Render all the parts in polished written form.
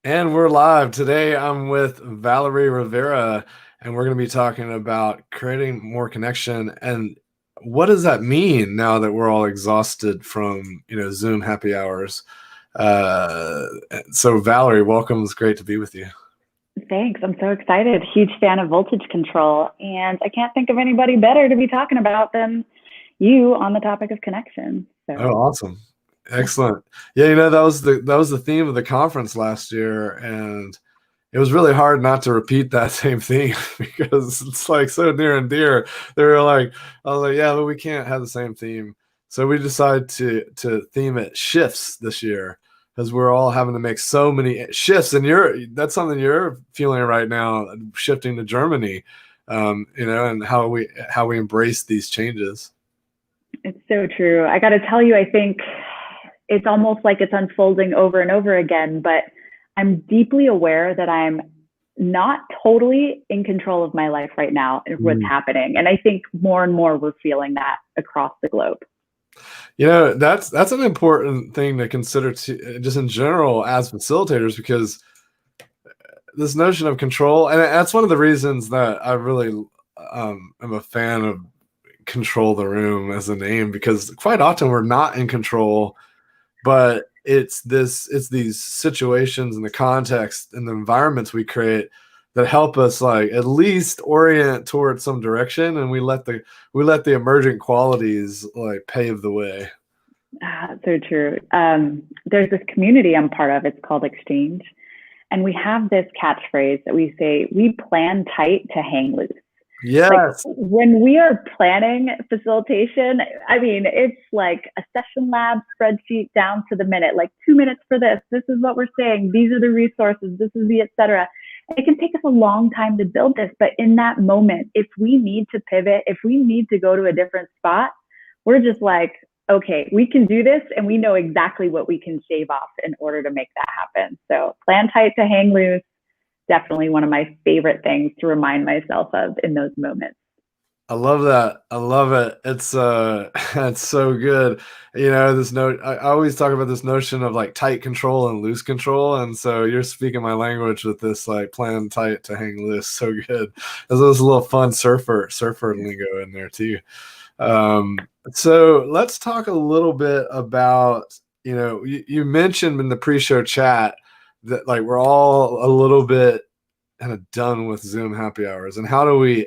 And we're live. Today I'm with Valerie Rivera, and we're going to be talking about creating more connection. And what does that mean now that we're all exhausted from, Zoom happy hours? Uh, so Valerie, welcome. It's great to be with you. Thanks. I'm so excited. Huge fan of voltage control. And I can't think of anybody better to be talking about than you on the topic of connection. Oh, So, awesome. Excellent. Yeah, that was the theme of the conference last year, and it was really hard not to repeat that same theme because it's like so near and dear. They were like, I was like, yeah, but we can't have the same theme. So we decided to theme it shifts this year because we're all having to make so many shifts, and that's something you're feeling right now, shifting to Germany, and how we embrace these changes. it's so true. I got to tell you, I think it's almost like it's unfolding over and over again, but I'm deeply aware that I'm not totally in control of my life right now and what's happening. And I think more and more we're feeling that across the globe. That's an important thing to consider just in general as facilitators, because this notion of control, and that's one of the reasons that I really am a fan of control the room as a name, because quite often we're not in control, but it's these situations and the context and the environments we create that help us like at least orient towards some direction, and we let the emergent qualities like pave the way. So true. There's this community I'm part of. It's called Exchange. And we have this catchphrase that we say, we plan tight to hang loose. Like Yes. when we are planning facilitation, I mean, it's like a session lab spreadsheet down to the minute, like 2 minutes for this. This is what we're saying. These are the resources. This is the et cetera. It can take us a long time to build this, but in that moment, if we need to pivot, if we need to go to a different spot, we're just like, okay, we can do this, and we know exactly what we can shave off in order to make that happen. So plan tight to hang loose. Definitely one of my favorite things to remind myself of in those moments. I love that. I love it. It's it's so good. This note I always talk about this notion of like tight control and loose control. And so you're speaking my language with this like plan tight to hang loose. So good. There's a little fun surfer lingo in there too. Um, so let's talk a little bit about, you mentioned in the pre-show chat that like we're all a little bit kind of done with Zoom happy hours, and how do we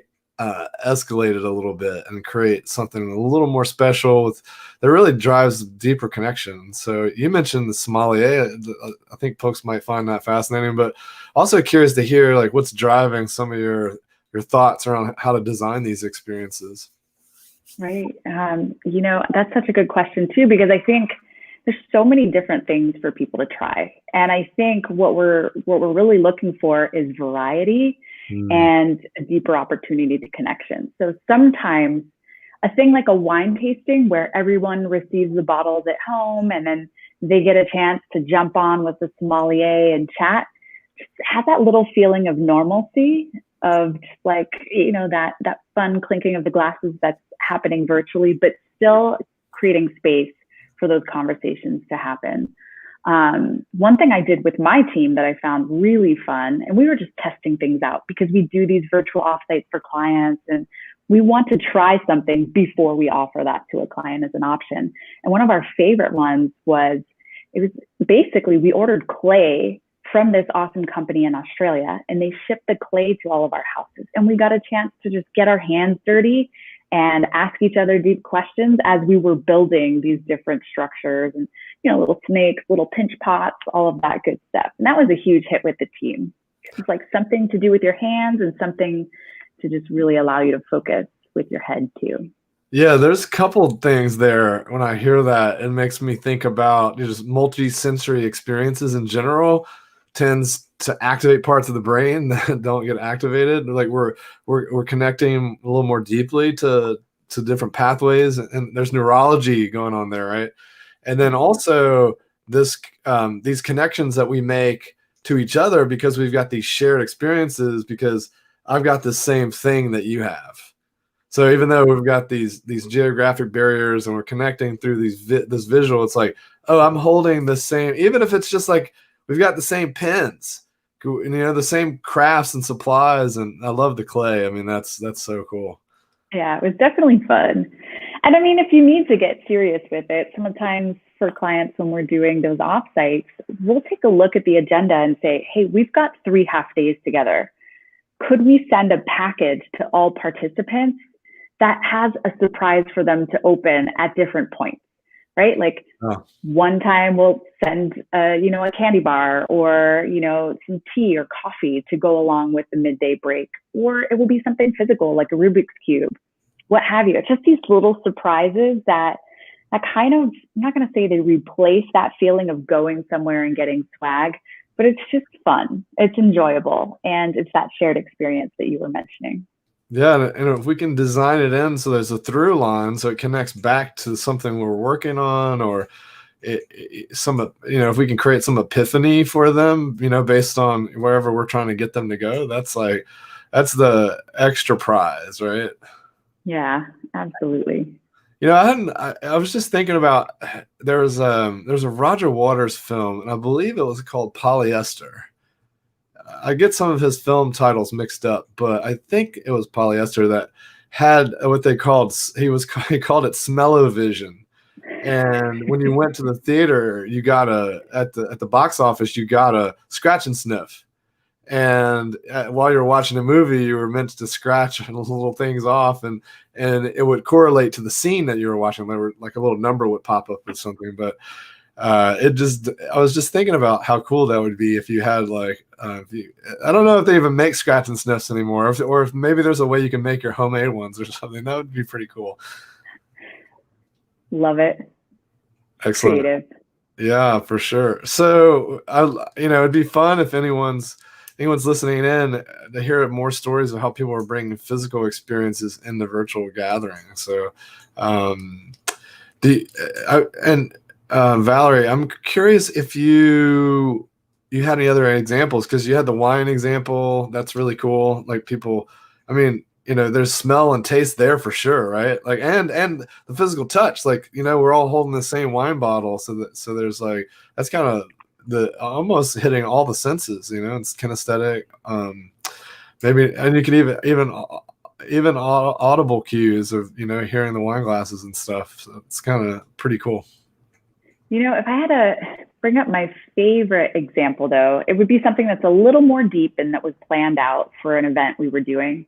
escalate it a little bit and create something a little more special that really drives deeper connection. So you mentioned the sommelier. I think folks might find that fascinating, but also curious to hear like what's driving some of your thoughts around how to design these experiences. Right. That's such a good question too, because I think there's so many different things for people to try. And I think what we're really looking for is variety Mm. and a deeper opportunity to connection. So sometimes a thing like a wine tasting where everyone receives the bottles at home and then they get a chance to jump on with the sommelier and chat, just have that little feeling of normalcy, of just like, that fun clinking of the glasses that's happening virtually, but still creating space for those conversations to happen. One thing I did with my team that I found really fun, and we were just testing things out because we do these virtual offsites for clients, and we want to try something before we offer that to a client as an option. And one of our favorite ones it was basically we ordered clay from this awesome company in Australia, and they shipped the clay to all of our houses. And we got a chance to just get our hands dirty and ask each other deep questions as we were building these different structures and, little snakes, little pinch pots, all of that good stuff. And that was a huge hit with the team. It's like something to do with your hands and something to just really allow you to focus with your head too. Yeah, there's a couple things there. When I hear that, it makes me think about just multi-sensory experiences in general tends to activate parts of the brain that don't get activated. Like we're connecting a little more deeply to different pathways, and there's neurology going on there, right? And then also these connections that we make to each other because we've got these shared experiences, because I've got the same thing that you have. So even though we've got these geographic barriers and we're connecting through this visual, it's like, oh, I'm holding the same, even if it's just like we've got the same pens, the same crafts and supplies, and I love the clay. I mean, that's so cool. Yeah, it was definitely fun. And I mean, if you need to get serious with it, sometimes for clients when we're doing those offsites, we'll take a look at the agenda and say, hey, we've got 3 half days together. Could we send a package to all participants that has a surprise for them to open at different points, right? Like one time we'll send a candy bar or some tea or coffee to go along with the midday break, or it will be something physical like a Rubik's Cube, what have you. It's just these little surprises that kind of, I'm not going to say they replace that feeling of going somewhere and getting swag, but it's just fun. It's enjoyable. And it's that shared experience that you were mentioning. Yeah, and if we can design it in so there's a through line, so it connects back to something we're working on, or if we can create some epiphany for them, based on wherever we're trying to get them to go, that's the extra prize, right? Yeah, absolutely. I was just thinking about, there's a Roger Waters film, and I believe it was called Polyester. I get some of his film titles mixed up, but I think it was Polyester that had what he called it smell-o-vision. And when you went to the theater, you got at the box office, you got a scratch and sniff. And while you're watching a movie, you were meant to scratch little things off, and it would correlate to the scene that you were watching. There were like a little number would pop up with something, but I was just thinking about how cool that would be if you had I don't know if they even make scratch and sniffs anymore, or if maybe there's a way you can make your homemade ones or something. That would be pretty cool. Love it. Excellent. Creative. Yeah, for sure. So it'd be fun if anyone's listening in to hear more stories of how people are bringing physical experiences into virtual gathering. So, Valerie, I'm curious if you had any other examples, because you had the wine example. That's really cool. Like people, I mean, there's smell and taste there for sure, right? Like, and the physical touch, like, we're all holding the same wine bottle. So there's that's kind of the almost hitting all the senses, it's kinesthetic. Maybe, and you could even audible cues of, hearing the wine glasses and stuff. So it's kind of pretty cool. If I had to bring up my favorite example, though, it would be something that's a little more deep and that was planned out for an event we were doing.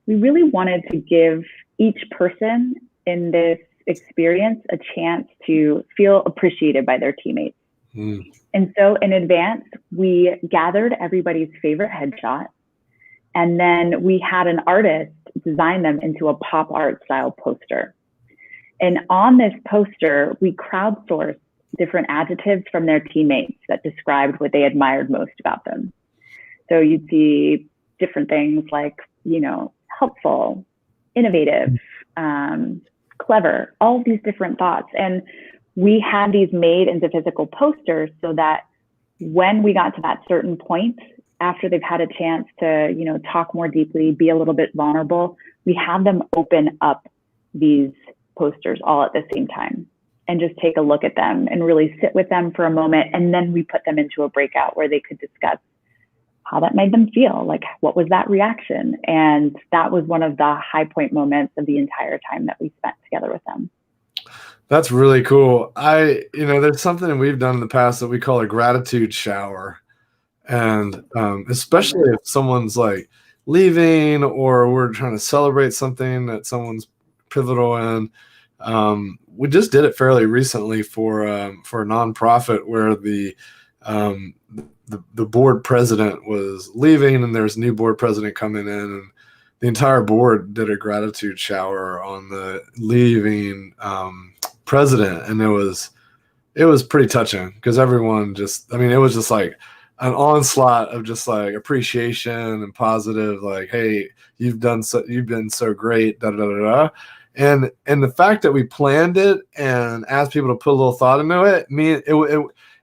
We really wanted to give each person in this experience a chance to feel appreciated by their teammates. And so in advance, we gathered everybody's favorite headshot, and then we had an artist design them into a pop art style poster. And on this poster, we crowdsourced different adjectives from their teammates that described what they admired most about them. So you'd see different things like, helpful, innovative, clever, all of these different thoughts. And we had these made into physical posters so that when we got to that certain point, after they've had a chance to, talk more deeply, be a little bit vulnerable, we have them open up these posters all at the same time and just take a look at them and really sit with them for a moment. And then we put them into a breakout where they could discuss how that made them feel. Like, what was that reaction? And that was one of the high point moments of the entire time that we spent together with them. That's really cool. There's something we've done in the past that we call a gratitude shower. And especially if someone's like leaving, or we're trying to celebrate something that someone's pivotal in. We just did it fairly recently for a nonprofit where the board president was leaving, and there's a new board president coming in, and the entire board did a gratitude shower on the leaving president, and it was pretty touching, because everyone it was just like an onslaught of just like appreciation and positive, like, hey, you've been so great, da da da da. And the fact that we planned it and asked people to put a little thought into it,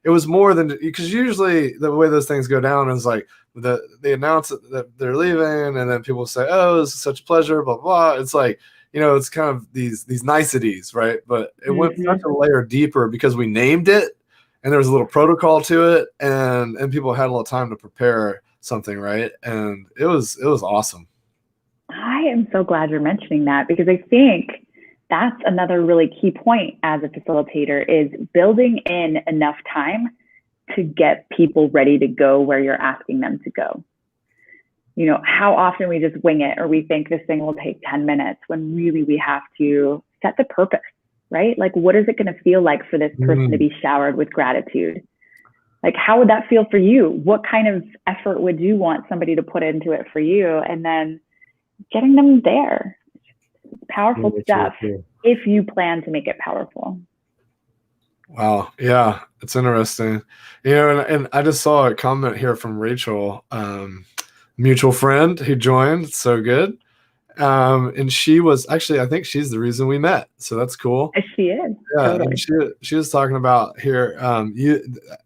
it was more than, because usually the way those things go down is like they announce that they're leaving, and then people say, oh, it's such a pleasure, blah blah. It's like, it's kind of these niceties, right? But it went such a layer deeper because we named it, and there was a little protocol to it, and people had a little time to prepare something, right? And it was awesome. I am so glad you're mentioning that, because I think that's another really key point as a facilitator, is building in enough time to get people ready to go where you're asking them to go. You know, how often we just wing it, or we think this thing will take 10 minutes when really we have to set the purpose, right? Like, what is it going to feel like for this person to be showered with gratitude? Like, how would that feel for you? What kind of effort would you want somebody to put into it for you? And then getting them there. Powerful stuff if you plan to make it powerful. Wow. Yeah, it's interesting. You know, and I just saw a comment here from Rachel, mutual friend who joined. So good. And she was actually, I think she's the reason we met. So that's cool. She is. Yeah. Totally. And she was talking about here,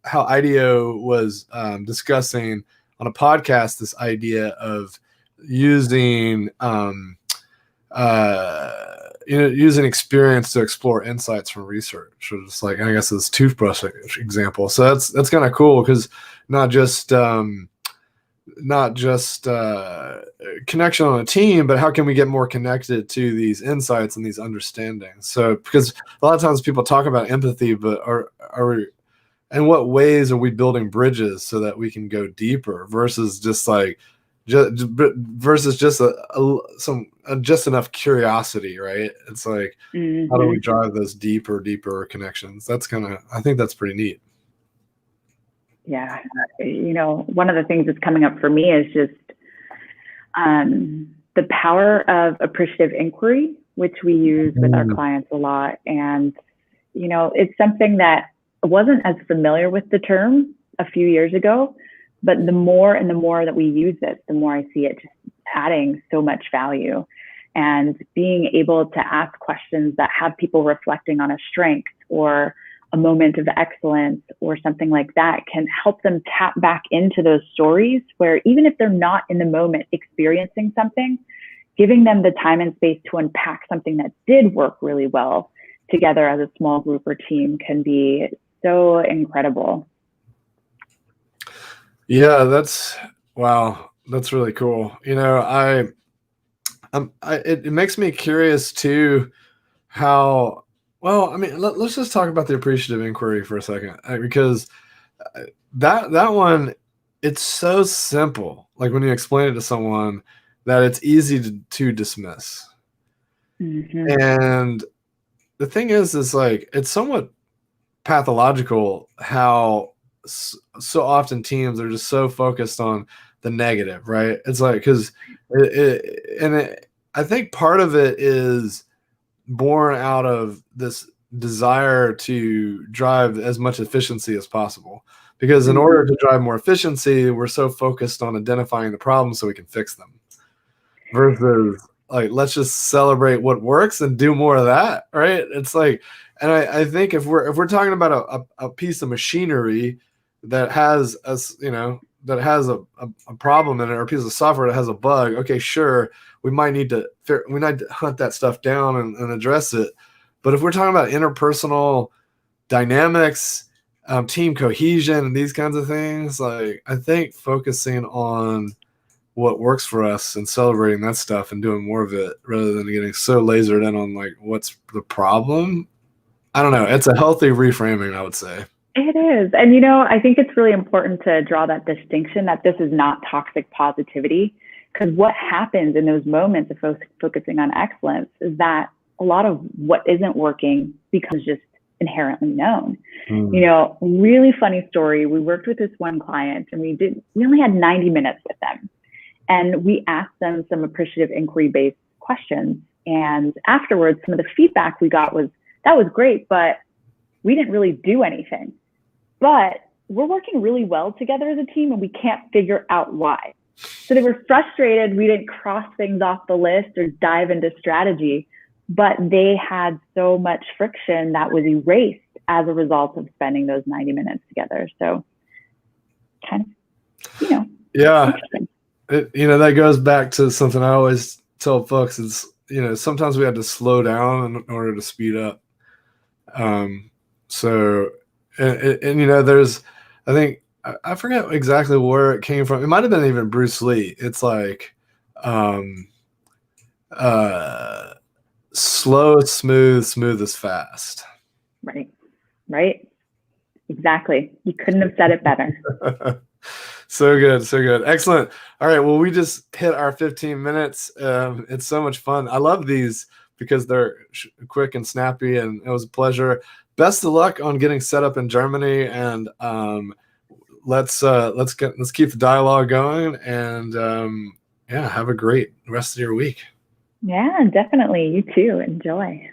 how IDEO was discussing on a podcast this idea of using using experience to explore insights from research. So just like, I guess, this toothbrush example. So that's kind of cool, because not just connection on a team, but how can we get more connected to these insights and these understandings? So, because a lot of times people talk about empathy, but are we, in what ways are we building bridges so that we can go deeper versus just like just enough curiosity, right? It's like, how do we drive those deeper connections? That's I think that's pretty neat. Yeah. You know, one of the things that's coming up for me is just the power of appreciative inquiry, which we use with our clients a lot. And, you know, it's something that I wasn't as familiar with the term a few years ago, but the more and the more that we use it, the more I see it just adding so much value. And being able to ask questions that have people reflecting on a strength or a moment of excellence or something like that can help them tap back into those stories where, even if they're not in the moment experiencing something, giving them the time and space to unpack something that did work really well together as a small group or team can be so incredible. Yeah, wow. That's really cool. You know, it makes me curious too, how, well, I mean, let's just talk about the appreciative inquiry for a second, because that one, it's so simple. Like, when you explain it to someone, that it's easy to dismiss. And the thing is like, it's somewhat pathological how so often teams are just so focused on the negative, right? It's like, because I think part of it is born out of this desire to drive as much efficiency as possible, because in order to drive more efficiency, we're so focused on identifying the problems so we can fix them, versus like, let's just celebrate what works and do more of that, right? It's like, and I think if we're talking about a piece of machinery that has a problem in it, or a piece of software that has a bug, okay, sure, we need to hunt that stuff down and address it. But if we're talking about interpersonal dynamics, team cohesion, and these kinds of things, like, I think focusing on what works for us and celebrating that stuff and doing more of it, rather than getting so lasered in on like what's the problem, I don't know. It's a healthy reframing, I would say. It is. And, you know, I think it's really important to draw that distinction that this is not toxic positivity, because what happens in those moments of focusing on excellence is that a lot of what isn't working becomes just inherently known. You know, really funny story. We worked with this one client, and we only had 90 minutes with them. And we asked them some appreciative inquiry-based questions. And afterwards, some of the feedback we got was, that was great, but we didn't really do anything. But we're working really well together as a team, and we can't figure out why. So they were frustrated we didn't cross things off the list or dive into strategy, but they had so much friction that was erased as a result of spending those 90 minutes together. So kind of, you know. Yeah. That goes back to something I always tell folks is, sometimes we have to slow down in order to speed up. So, and you know, there's, I think I forget exactly where it came from. It might have been even Bruce Lee. It's like, um, uh, slow is smooth, smooth is fast. Right. Right. Exactly. You couldn't have said it better. So good, so good. Excellent. All right, well, we just hit our 15 minutes. It's so much fun. I love these because they're quick and snappy, and it was a pleasure. Best of luck on getting set up in Germany, and let's keep the dialogue going, and yeah, have a great rest of your week. Yeah, definitely. You too. Enjoy.